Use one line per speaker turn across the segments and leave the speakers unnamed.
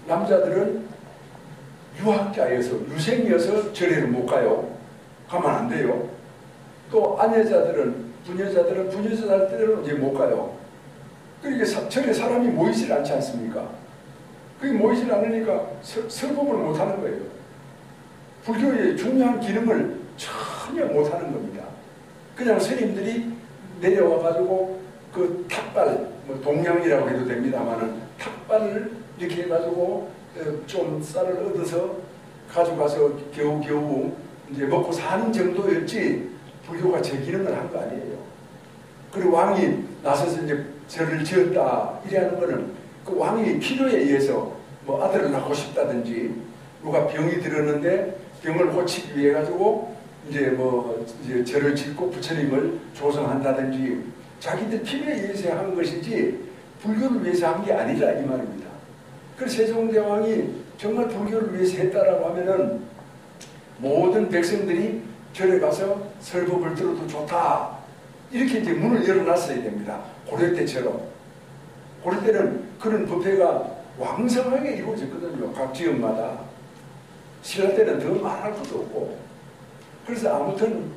남자들은 유학자여서 유생이어서 절에를 못 가요. 가면 안 돼요. 또 아내자들은 부녀자들은 부녀자들은 이제 못 가요. 그러니까 절에 사람이 모이질 않지 않습니까? 그게 모이질 않으니까 설법을 못 하는 거예요. 불교의 중요한 기능을 전혀 못 하는 겁니다. 그냥 스님들이 내려와가지고 그 탁발, 뭐 동양이라고 해도 됩니다만은 탁발을 이렇게 해가지고 좀 쌀을 얻어서 가져가서 겨우겨우 이제 먹고 사는 정도였지 불교가 제 기능을 한 거 아니에요. 그리고 왕이 나서서 이제 절을 지었다 이래 하는 거는 그 왕이 필요에 의해서 뭐 아들을 낳고 싶다든지 누가 병이 들었는데 병을 고치기 위해 가지고 이제 뭐 이제 절을 짓고 부처님을 조성한다든지 자기들 필요에 의해서 한 것이지 불교를 위해서 한 게 아니라 이 말입니다. 그래서 세종대왕이 정말 불교를 위해서 했다라고 하면은 모든 백성들이 절에 가서 설법을 들어도 좋다 이렇게 이제 문을 열어놨어야 됩니다. 고려 때처럼. 고려 때는 그런 법회가 왕성하게 이루어졌거든요. 각 지역마다. 신라 때는 더 말할 것도 없고. 그래서 아무튼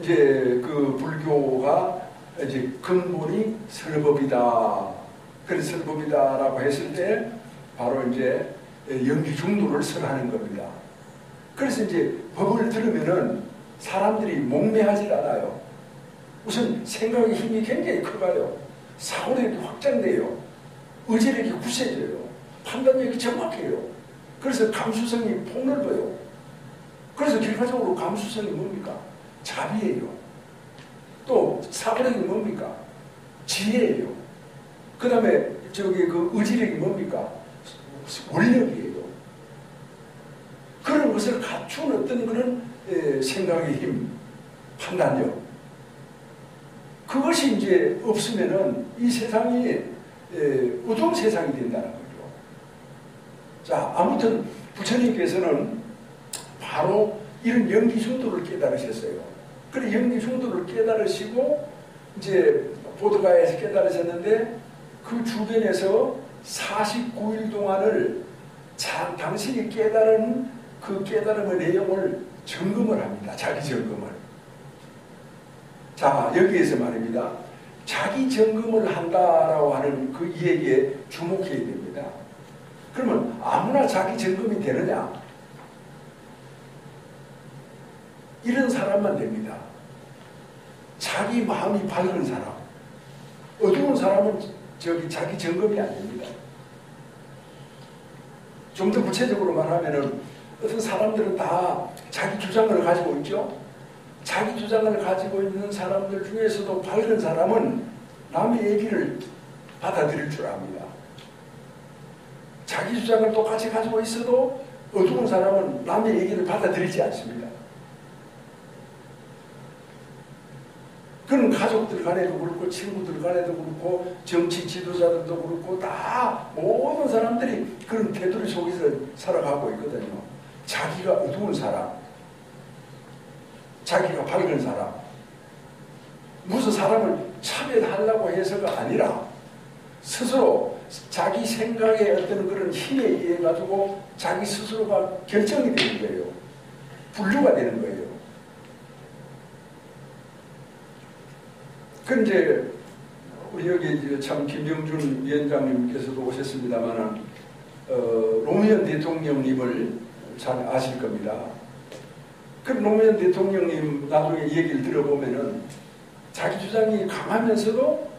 이제 그 불교가 이제 근본이 설법이다. 그래서 설법이다라고 했을 때 바로 이제 연기중도를 설하는 겁니다. 그래서 이제 법을 들으면은 사람들이 목매하지 않아요. 우선 생각의 힘이 굉장히 커가요. 사고력이 확장돼요. 의지력이 굳세져요. 판단력이 정확해요. 그래서 감수성이 폭넓어요. 그래서 결과적으로 감수성이 뭡니까? 자비예요. 또 사고력이 뭡니까? 지혜예요. 그 다음에 그 의지력이 뭡니까? 원력이에요. 그런 것을 갖춘 어떤 그런 생각의 힘, 판단력. 그것이 이제 없으면은 이 세상이 어두운 세상이 된다는 거죠. 자, 아무튼 부처님께서는 바로 이런 연기중도를 깨달으셨어요. 그래 연기중도를 깨달으시고 이제 보드가에서 깨달으셨는데 그 주변에서 49일 동안을 당신이 깨달은 그 깨달음의 내용을 점검을 합니다. 자기 점검을. 자, 여기에서 말입니다. 자기 점검을 한다라고 하는 그 이야기에 주목해야 됩니다. 그러면 아무나 자기 점검이 되느냐? 이런 사람만 됩니다. 자기 마음이 밝은 사람. 어두운 사람은 자기 점검이 안 됩니다. 좀 더 구체적으로 말하면은 어떤 사람들은 다 자기 주장을 가지고 있죠. 자기 주장을 가지고 있는 사람들 중에서도 밝은 사람은 남의 얘기를 받아들일 줄 압니다. 자기 주장을 똑같이 가지고 있어도 어두운 사람은 남의 얘기를 받아들이지 않습니다. 그런 가족들 간에도 그렇고 친구들 간에도 그렇고 정치 지도자들도 그렇고 다 모든 사람들이 그런 테두리 속에서 살아가고 있거든요. 자기가 어두운 사람, 자기가 밝은 사람, 무슨 사람을 차별하려고 해서가 아니라 스스로 자기 생각의 어떤 그런 힘에 의해 가지고 자기 스스로가 결정이 되는 거예요. 분류가 되는 거예요. 그 이제 우리 여기 이제 참 김영준 위원장님께서도 오셨습니다만은 노무현 대통령님을 잘 아실 겁니다. 그 노무현 대통령님 나중에 얘기를 들어보면은 자기 주장이 강하면서도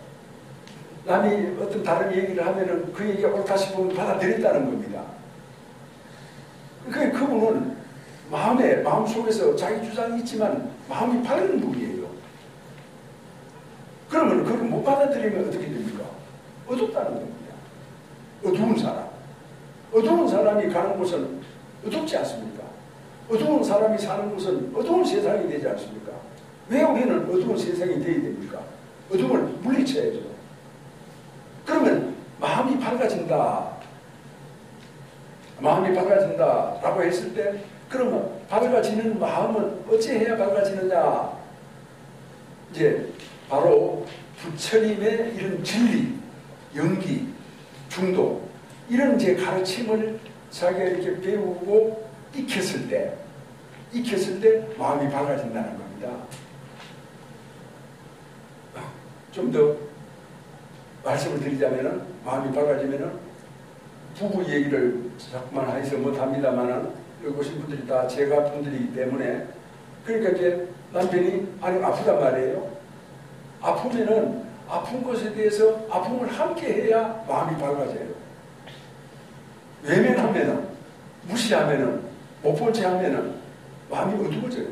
남이 어떤 다른 얘기를 하면은 그 얘기가 옳다 싶으면 받아들였다는 겁니다. 그분은 마음속에서 자기 주장이 있지만 마음이 밝은 분이에요. 그러면 그걸 못 받아들이면 어떻게 됩니까? 어둡다는 겁니다. 어두운 사람. 어두운 사람이 가는 곳은 어둡지 않습니까? 어두운 사람이 사는 곳은 어두운 세상이 되지 않습니까? 왜 우리는 어두운 세상이 되어야 됩니까? 어둠을 물리쳐야죠. 그러면 마음이 밝아진다. 마음이 밝아진다라고 했을 때 그러면 밝아지는 마음은 어찌해야 밝아지느냐? 이제 바로 부처님의 이런 진리, 연기, 중도 이런 이제 가르침을 자기가 이렇게 배우고 익혔을 때 마음이 밝아진다는 겁니다. 좀 더 말씀을 드리자면은, 마음이 밝아지면은, 부부 얘기를 자꾸만 해서 못합니다만은, 여기 오신 분들이 다 제가 분들이기 때문에, 그러니까 이제 남편이 아프단 말이에요. 아프면은, 아픈 것에 대해서 아픔을 함께 해야 마음이 밝아져요. 외면하면은, 무시하면은, 못 본 채 하면은, 마음이 어두워져요.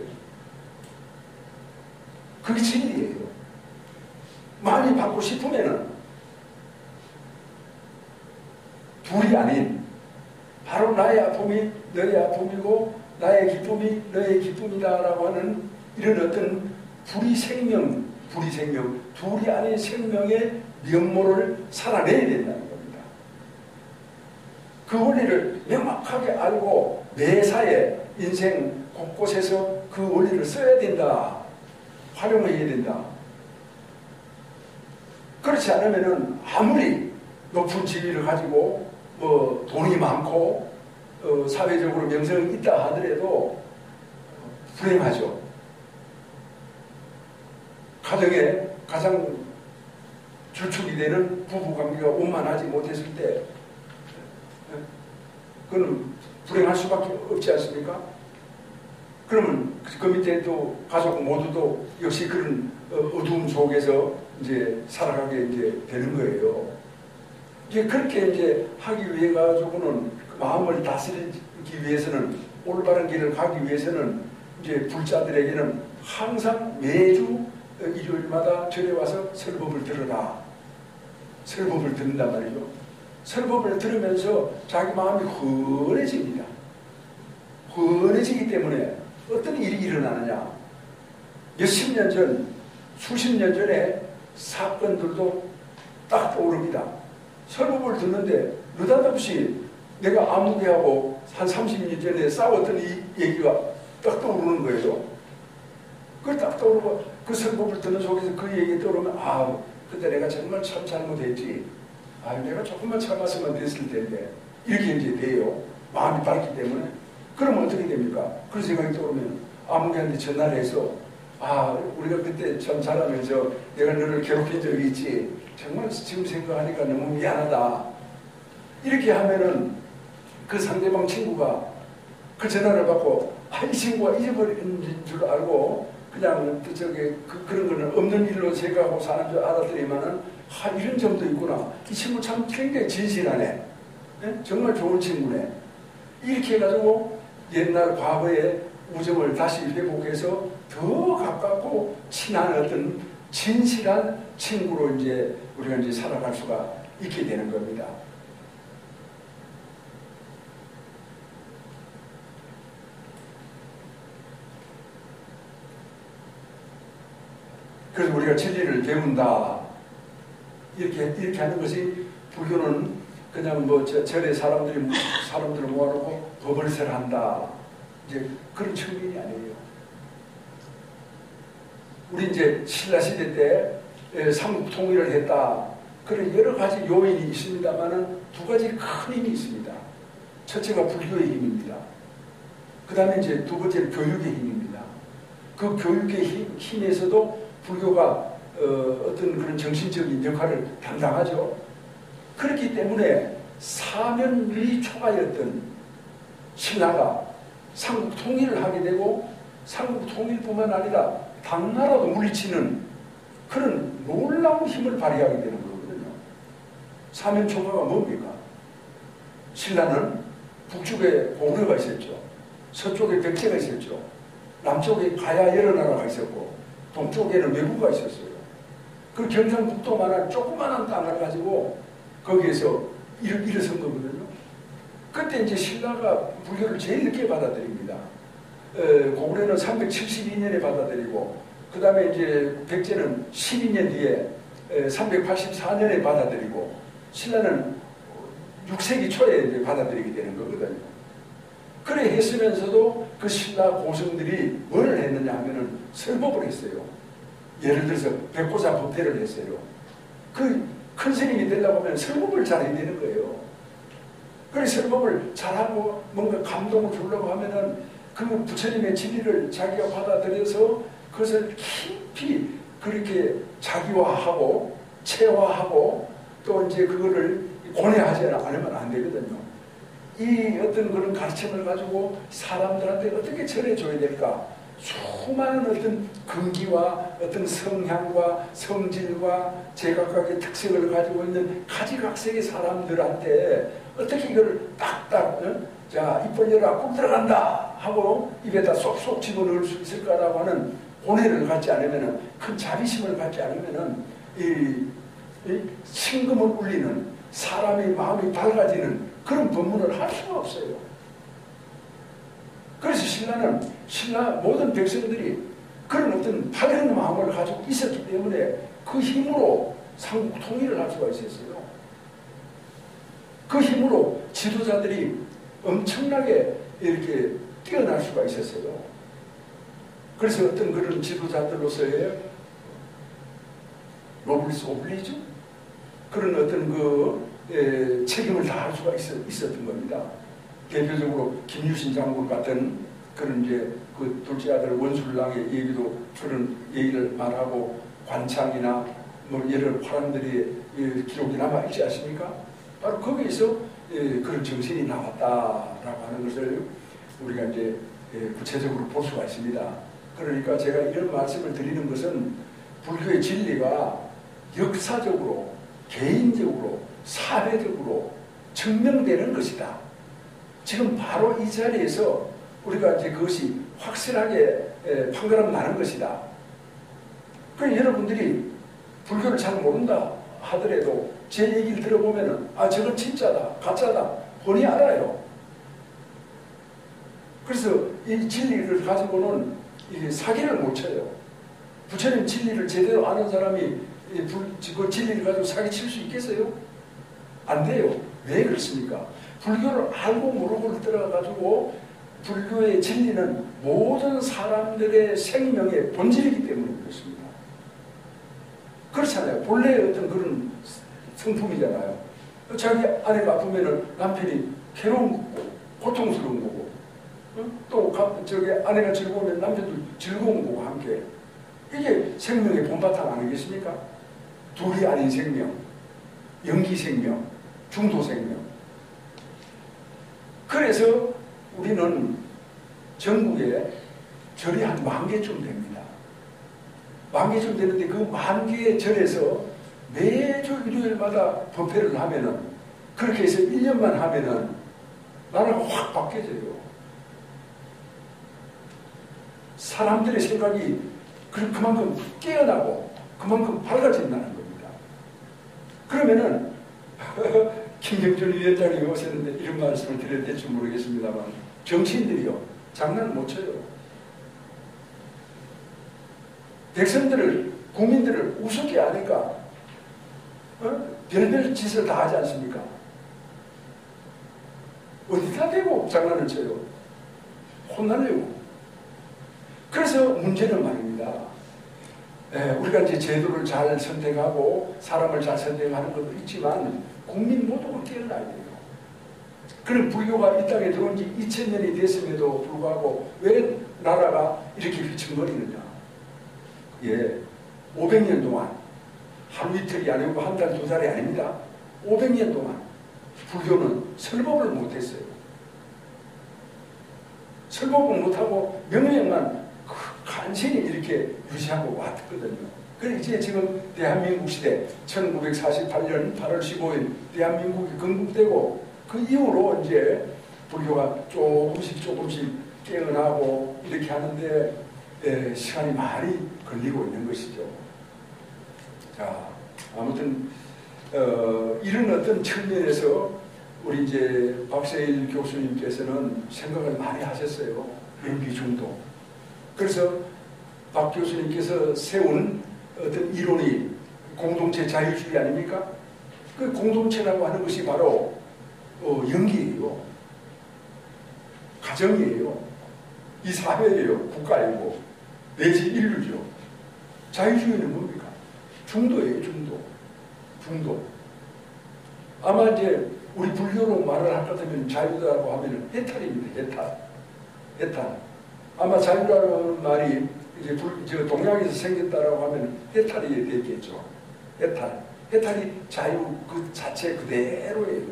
그게 진리예요. 마음이 받고 싶으면은 둘이 아닌 바로 나의 아픔이 너의 아픔이고 나의 기쁨이 너의 기쁨이다라고 하는 이런 어떤 불이 생명, 둘이 아닌 생명의 면모를 살아내야 된다는 겁니다. 그 원리를 명확하게 알고 매사에 인생 곳곳에서 그 원리를 써야 된다. 활용해야 된다. 그렇지 않으면은 아무리 높은 지위를 가지고 뭐 돈이 많고 사회적으로 명성이 있다 하더라도 불행하죠. 가정에 가장 주축이 되는 부부관계가 원만하지 못했을 때 그건 불행할 수밖에 없지 않습니까? 그러면 그 밑에 또 가족 모두도 역시 그런 어두움 속에서 이제 살아가게 이제 되는 거예요. 이제 그렇게 이제 하기 위해 가지고는 마음을 다스리기 위해서는 올바른 길을 가기 위해서는 이제 불자들에게는 항상 매주 일요일마다 절에 와서 설법을 들어라. 설법을 듣는단 말이죠. 설법을 들으면서 자기 마음이 헌해집니다. 헌해지기 때문에 어떤 일이 일어나느냐. 몇십 년 전, 수십 년 전에 사건들도 딱 떠오릅니다. 설법을 듣는데 느닷없이 내가 아무개하고 한 30년 전에 싸웠던 이 얘기가 딱 떠오르는 거예요. 그걸 딱 떠오르고 그 설법을 듣는 속에서 그 얘기 떠오르면 그때 내가 정말 참 잘못했지. 내가 조금만 참았으면 됐을 텐데. 이렇게 이제 돼요. 마음이 밝기 때문에. 그러면 어떻게 됩니까? 그런 생각이 떠오르면 아무개한테 전화를 해서 우리가 그때 참 잘하면서 내가 너를 괴롭힌 적이 있지. 정말 지금 생각하니까 너무 미안하다. 이렇게 하면은 그 상대방 친구가 그 전화를 받고 이 친구가 잊어버린 줄 알고 그냥 그런 거는 없는 일로 생각하고 사는 줄 알았더니만은 이런 점도 있구나. 이 친구 참 굉장히 진실하네. 네? 정말 좋은 친구네. 이렇게 해가지고 옛날 과거의 우정을 다시 회복해서 더 가깝고 친한 어떤 진실한 친구로 이제 우리가 이제 살아갈 수가 있게 되는 겁니다. 그래서 우리가 진리를 배운다. 이렇게 하는 것이 불교는 그냥 절에 사람들을 모아놓고 법을 설한다. 이제 그런 측면이 아니에요. 우리 이제 신라 시대 때 삼국 통일을 했다. 그런 여러 가지 요인이 있습니다만은 두 가지 큰 힘이 있습니다. 첫째가 불교의 힘입니다. 그 다음에 이제 두 번째는 교육의 힘입니다. 그 교육의 힘에서도 불교가 어떤 그런 정신적인 역할을 담당하죠. 그렇기 때문에 사면이 초가였던 신라가 삼국 통일을 하게 되고 삼국 통일뿐만 아니라 당나라도 물리치는 그런 놀라운 힘을 발휘하게 되는 거거든요. 사면초가가 뭡니까? 신라는 북쪽에 고구려가 있었죠. 서쪽에 백제가 있었죠. 남쪽에 가야 여러 나라가 있었고 동쪽에는 외구가 있었어요. 그 경상북도만한 조그마한 땅을 가지고 거기에서 일어선 거거든요. 그때 이제 신라가 불교를 제일 늦게 받아들입니다. 고구려는 372년에 받아들이고 그 다음에 이제 백제는 12년 뒤에 384년에 받아들이고 신라는 6세기 초에 이제 받아들이게 되는 거거든요. 그래 했으면서도 그 신라 고성들이 뭘 했느냐 하면은 설법을 했어요. 예를 들어서 백고사 법퇴를 했어요. 그 큰 스님이 되려고 하면 설법을 잘해야 되는 거예요. 설법을 잘하고 뭔가 감동을 주려고 하면은 그 부처님의 진리를 자기가 받아들여서 그것을 깊이 그렇게 자기화하고 체화하고 또 이제 그거를 고뇌하지 않으면 안 되거든요. 이 어떤 그런 가르침을 가지고 사람들한테 어떻게 전해줘야 될까? 수많은 어떤 근기와 어떤 성향과 성질과 제각각의 특색을 가지고 있는 가지각색의 사람들한테 어떻게 이걸 딱딱 자, 입 벌려라, 꿀 들어간다 하고 입에다 쏙쏙 집어넣을 수 있을까라고 하는 고뇌를 갖지 않으면은, 큰 자비심을 갖지 않으면은 이 심금을 울리는 사람의 마음이 밝아지는 그런 법문을 할 수가 없어요. 그래서 신라 모든 백성들이 그런 어떤 밝은 마음을 가지고 있었기 때문에 그 힘으로 삼국 통일을 할 수가 있었어요. 그 힘으로 지도자들이 엄청나게 이렇게 뛰어날 수가 있었어요. 그래서 어떤 그런 지도자들로서의 노블리스 오블리주 그런 어떤 그 책임을 다할 수가 있었던 겁니다. 대표적으로 김유신 장군 같은 그런 이제 그 둘째 아들 원술랑의 얘기도 그런 얘기를 말하고, 관창이나 뭐 여러 화람들이 기록이 남아 있지 않습니까? 바로 거기에서 그런 정신이 나왔다라고 하는 것을 우리가 이제 구체적으로 볼 수가 있습니다. 그러니까 제가 이런 말씀을 드리는 것은 불교의 진리가 역사적으로, 개인적으로, 사회적으로 증명되는 것이다. 지금 바로 이 자리에서 우리가 이제 그것이 확실하게 판가름 나는 것이다. 그럼 여러분들이 불교를 잘 모른다 하더라도 제 얘기를 들어보면은 아, 저건 진짜다, 가짜다 뻔히 알아요. 그래서 이 진리를 가지고는 이게 사기를 못 쳐요. 부처님 진리를 제대로 아는 사람이 그 진리를 가지고 사기칠 수 있겠어요? 안 돼요. 왜 그렇습니까? 불교를 알고 모르고를 들어가지고 불교의 진리는 모든 사람들의 생명의 본질이기 때문에 그렇습니다. 그렇잖아요. 본래의 어떤 그런 성품이잖아요. 자기 아내가 아프면은 남편이 괴로운 거고 고통스러운 거고, 또 저기 아내가 즐거우면 남편도 즐거운 거고 함께. 이게 생명의 본바탕 아니겠습니까? 둘이 아닌 생명, 연기 생명, 중도 생명. 그래서 우리는 전국에 절이 한 10,000개쯤 됩니다. 10,000개쯤 되는데 그 10,000개의 절에서 매주 일요일마다 법회를 하면은, 그렇게 해서 1년만 하면은 나라가 확 바뀌어져요. 사람들의 생각이 그만큼 깨어나고 그만큼 밝아진다는 겁니다. 그러면은 김경준 위원장이 오셨는데 이런 말씀을 드려야 될지 모르겠습니다만, 정치인들이요 장난을 못 쳐요. 백성들을, 국민들을 우습게 하니까 별별 짓을 다 하지 않습니까? 어디다 대고 장난을 쳐요? 혼나려고. 그래서 문제는 말입니다. 우리가 이제 제도를 잘 선택하고 사람을 잘 선택하는 것도 있지만 국민 모두가 깨어나야 돼요. 그런 불교가 이 땅에 들어온 지 2000년이 됐음에도 불구하고 왜 나라가 이렇게 휘청거리느냐. 500년 동안, 하루 이틀이 아니고 한 달, 2달이 아닙니다. 500년 동안 불교는 설법을 못했어요. 설법을 못하고 명령만 간신히 이렇게 유지하고 왔거든요. 그래서 이제 지금 대한민국 시대 1948년 8월 15일 대한민국이 건국되고 그 이후로 이제 불교가 조금씩 깨어나고 이렇게 하는데 시간이 많이 걸리고 있는 것이죠. 자, 아무튼 이런 어떤 측면에서 우리 이제 박세일 교수님께서는 생각을 많이 하셨어요. 연기중도. 그래서 박 교수님께서 세운 어떤 이론이 공동체 자유주의 아닙니까? 그 공동체라고 하는 것이 바로 연기예요. 가정이에요. 이 사회예요. 국가이고 내지 인류죠. 자유주의는 뭡니까? 중도예요. 중도. 아마 이제 우리 불교로 말을 할 것 같으면 자유라고 하면 해탈입니다. 해탈. 아마 자유라고 하는 말이 이제 동양에서 생겼다라고 하면 해탈이 되겠죠. 해탈이 자유 그 자체 그대로예요.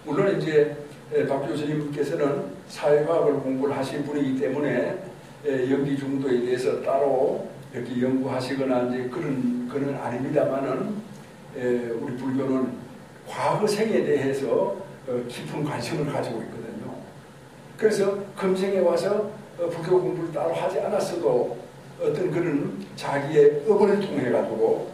물론 이제 박 교수님께서는 사회과학을 공부를 하신 분이기 때문에 연기 중도에 대해서 따로 이렇게 연구하시거나 이제 그런 건 아닙니다만은 우리 불교는 과거생에 대해서 깊은 관심을 가지고 있거든요. 그래서 금생에 와서 불교 공부를 따로 하지 않았어도 어떤 그런 자기의 업을 통해 가지고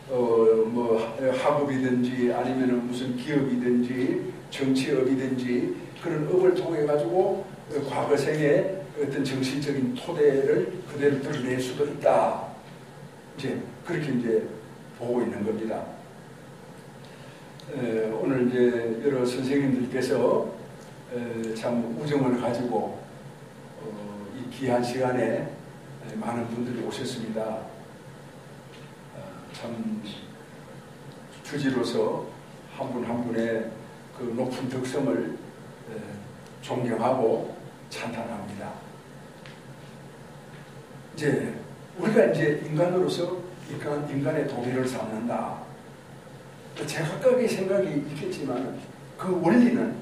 뭐 학업이든지 아니면은 무슨 기업이든지 정치업이든지 그런 업을 통해 가지고 과거생의 어떤 정신적인 토대를 그대로 드러낼 수도 있다. 이제 그렇게 이제 보고 있는 겁니다. 오늘 이제 여러 선생님들께서 참 우정을 가지고 이 귀한 시간에 많은 분들이 오셨습니다. 참 주지로서 한 분 한 분의 그 높은 덕성을 존경하고 찬탄합니다. 이제 우리가 이제 인간으로서 인간의 도리를 삼는다. 제각각의 생각이 있겠지만 그 원리는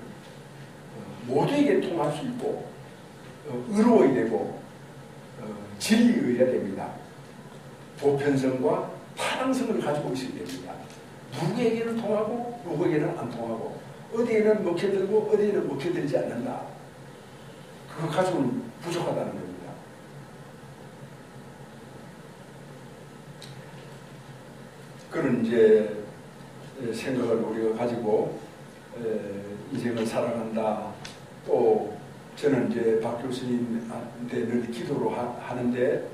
모두에게 통할 수 있고 의로워야 되고 진리여야 됩니다. 보편성과 타당성을 가지고 있어야 됩니다. 누구에게는 통하고 누구에게는 안 통하고 어디에는 먹혀들고 어디에는 먹혀들지 않는다. 그거 가지고는 부족하다는 겁니다. 그런 이제 생각을 우리가 가지고 인생을 살아간다. 또 저는 이제 박 교수님한테 늘 기도로 하는데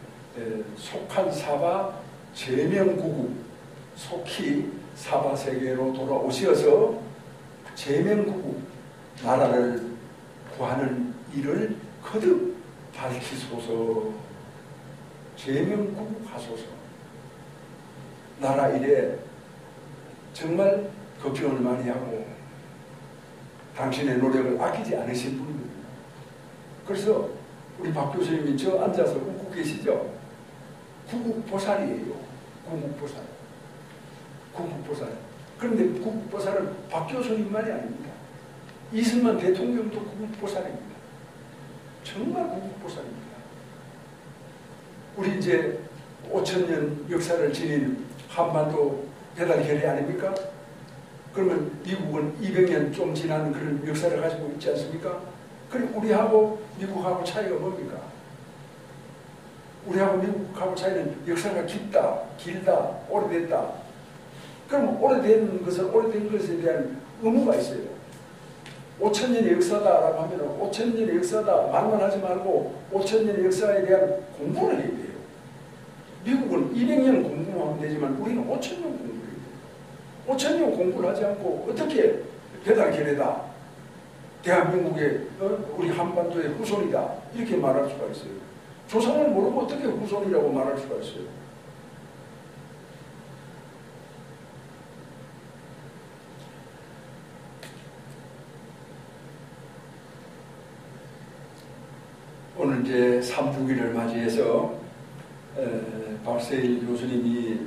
속한 사바 제명구국 속히 사바 세계로 돌아오셔서 제명구국 나라를 구하는 일을 거듭 밝히소서. 제명구국 하소서. 나라 일에 정말 걱정을 많이 하고 당신의 노력을 아끼지 않으신 분입니다. 그래서 우리 박 교수님이 저 앉아서 웃고 계시죠? 구국보살이에요. 구국보살. 구국보살. 그런데 구국보살은 박 교수님만이 아닙니다. 이승만 대통령도 구국보살입니다. 정말 구국보살입니다. 우리 이제 5,000년 역사를 지닌 한반도 배달 결의 아닙니까? 그러면 미국은 200년 좀 지난 그런 역사를 가지고 있지 않습니까? 그리고 우리하고 미국하고 차이가 뭡니까? 우리하고 미국하고 차이는 역사가 깊다, 길다, 오래됐다. 그럼 오래된 것에 대한 의무가 있어요. 5,000년의 역사다라고 하면 5,000년의 역사다 말만 하지 말고 5,000년의 역사에 대한 공부를 해야 돼요. 미국은 200년 공부하면 되지만 우리는 5,000년 공부를 해야 돼요. 5,000년 공부를 하지 않고 어떻게 배달 결례다, 대한민국의 우리 한반도의 후손이다 이렇게 말할 수가 있어요. 조상을 모르고 어떻게 후손이라고 말할 수가 있어요. 오늘 이제 3주기를 맞이해서 박세일 교수님이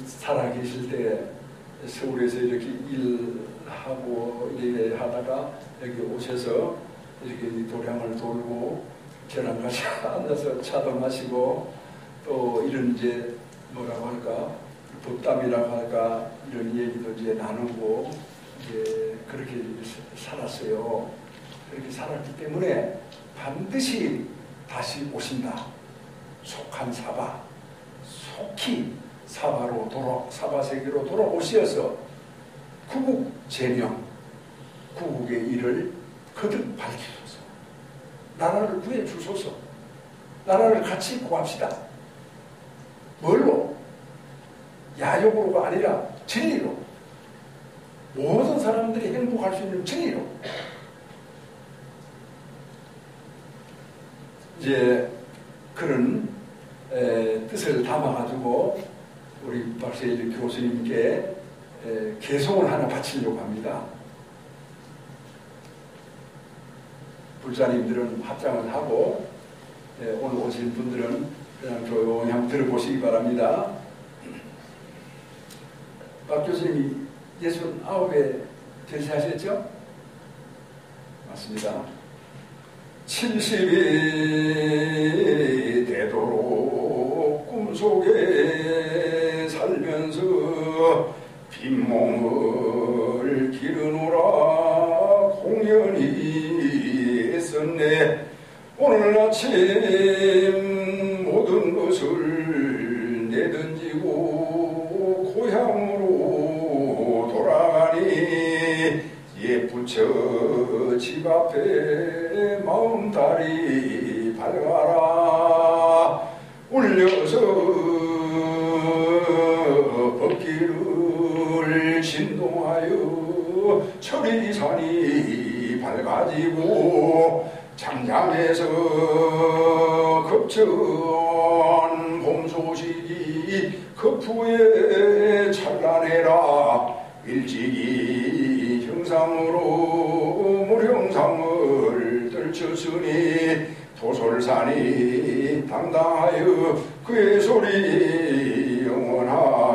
살아계실 때 서울에서 이렇게 일하고 이렇게 하다가 여기 오셔서 이렇게 도량을 돌고 저랑 같이 앉아서 차도 마시고 또 이런 이제 뭐라고 할까 덕담이라고 할까 이런 얘기도 이제 나누고 이제 그렇게 살았어요. 그렇게 살았기 때문에 반드시 다시 오신다. 속한 사바, 속히 사바 세계로 돌아오셔서 구국 제명, 구국의 일을 거듭 밝히소서. 나라를 구해 주소서. 나라를 같이 구합시다. 뭘로? 야욕으로가 아니라 진리로. 모든 사람들이 행복할 수 있는 진리로. 이제 그런 뜻을 담아가지고 우리 박세일 교수님께 개송을 하나 바치려고 합니다. 불자님들은 합장을 하고 오늘 오신 분들은 그냥 조용히 한번 들어보시기 바랍니다. 박 교수님이 69에 결시하셨죠? 맞습니다. 70이 되도록 꿈속에 살면서 빈몸을 기르노라 공연히 애썼네. 오늘 아침 모든 것을 내던지고 고향으로 돌아가니 예쁘처 집 앞에 마음달이 밝아라. 울려서 벗기를 진동하여 철이산이 밝아지고 장장에서 급전 봄 소식이 급후에 찬란해라. 일찍이 형상으로 모령상을 떨쳤으니 도솔산이 당당하여 그의 소리 영원하